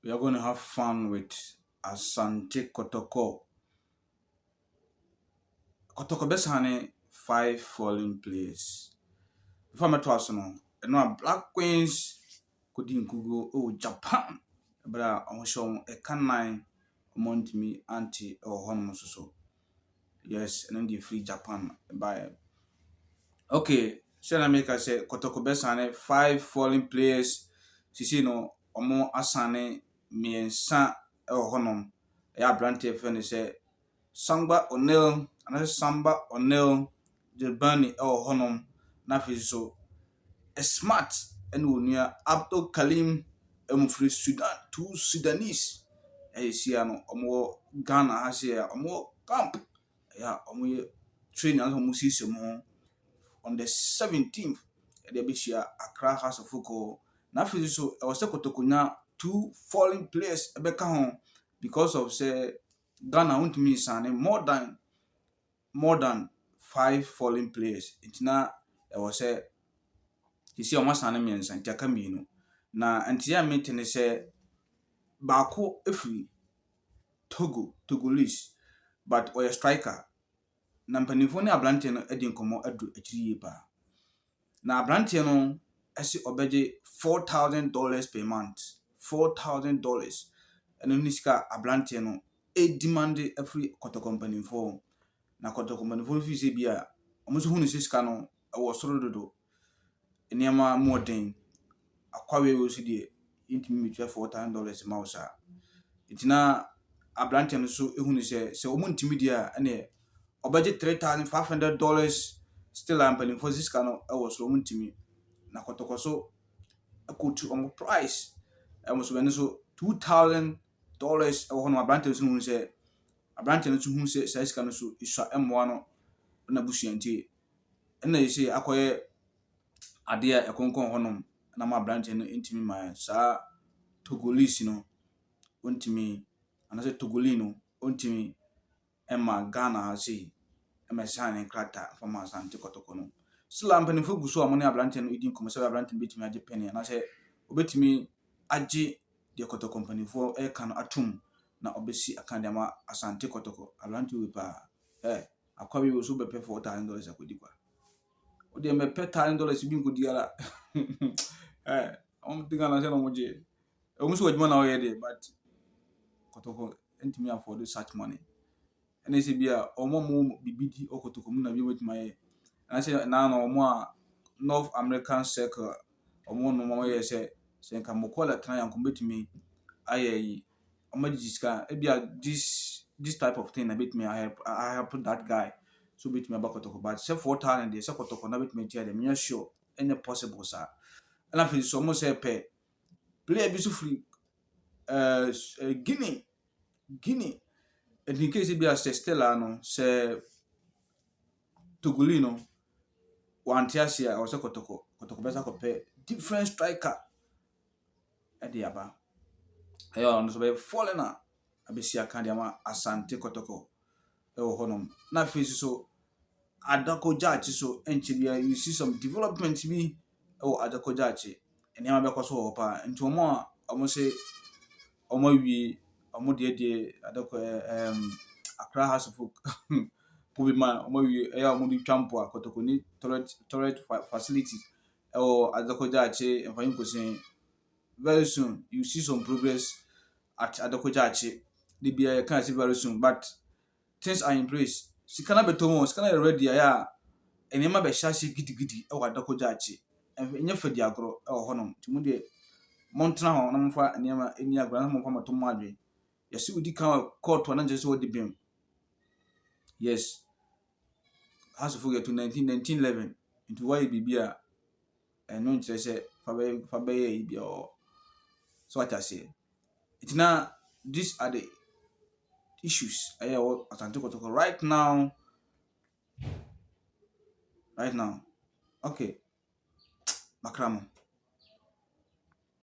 We are going to have fun with Asante Kotoko. Kotoko Besane, five falling players. Before I to no, and now Black Queens could Google, oh, Japan. But I'm sure a canine amount me anti or honor so. Yes, and then the free Japan by. Okay, so I make I say Kotoko Besane, five falling players. Sisi no, omo asane miensa honor. Ya brante friend say Samba O'Neil, another Samba O'Neil, Jabani El Honum, Nafiso, a smart and near Abdul Kalim, Free Sudan, two Sudanese, a Siano, or more Ghana has here, or more camp, yeah, or more training as Musisi on the 17th, at the Bishia Accra House of Foucault. Nafiso, I was Tokunya, two falling players, a Becca because of say Ghana won't mean signing more than five falling players. It's not I was say you see almost an emians and Jakamino. Na antia meeting say Bako efri Togolese, but or a striker. Na mpanimfo ne abrante no edi nkomo adu akiri ba. Na abrante no esi obeje $4,000 per month. $4,000. And nisika abrante no e demand every quarter company for na Kotoko manfo fi se bia omo so hunu sika no e wo soro dodo eniama modern akwawe wo si de intimi mitwa $4,000 ma wo sa itina abrante no so ehunu se omo ntimi dia ene obaje $3,500 still am paying for sika no e wo so omo ntimi na Kotoko so akotu omo price omo so bene so $2,000 e wo no abrante so hunu se abrante no so hunu se sika no so isua emwa no na busuantie na yesi akoye ade a ekonkon honom na ma branch no intimi ma sa Togolese no ontimi anase Togolino ontimi ema Ghana ha sei ema sane krata from Asante Kotoko no sila mpanimfo guso amone abrante no idin komo se abrante betimi age penny na se obetimi age de Kotoko mpanimfo e kan atum na obesi akande ama Asante Kotoko abrante we pa akwabe wo so bepe $4,000 akodi kwa o de me pe $1,000 bi nkodi ala I'm thinking na say no moje e mo so wadwuma na o ye de but Kotoko entimi afford such money and say bia omo mo bibidi o Kotoko mu na bi wetima ye and say na na omo a North American circle omo no mo ye say nka mo call atran yanko betimi aye omo diska e bia this type of thing na betimi I help that guy so bit me about Kotoko but say 4,000 dey say Kotoko na bit me tell them yeah sure any possible sir and I feel so almost say pay play be so free Guinea and in case it be a Stella no say Togolino one tiasia or say Kotoko better compare different striker at the aba ayo on so be falling na abesi aka dia ma Asante Kotoko e wo honom na feel so Adako Jachi so enchibia you see some development bi oh Adako Jachi and yama be so pa nti omo a omo say omo wi omo de Adako Accra House of Pubi man omo wi omo di twampo a Kotoko ni toilet facility oh Adako Jachi and for saying very soon you see some progress at Adako Jachi they be can see very soon but things are in place sikana betomo sikana ready ya enema be hyase gidigidi e wa Adako Jachi enye fadi agro e ho honom timu de montana ho na mfa enema eni agro na mfa matom adwe yesi udi kan court na nje so wodi bem yes has full to 1911 into why bibia eno nche se fa be ye bia o so what I say it's now these are the issues Asante Kotoko right now okay makramo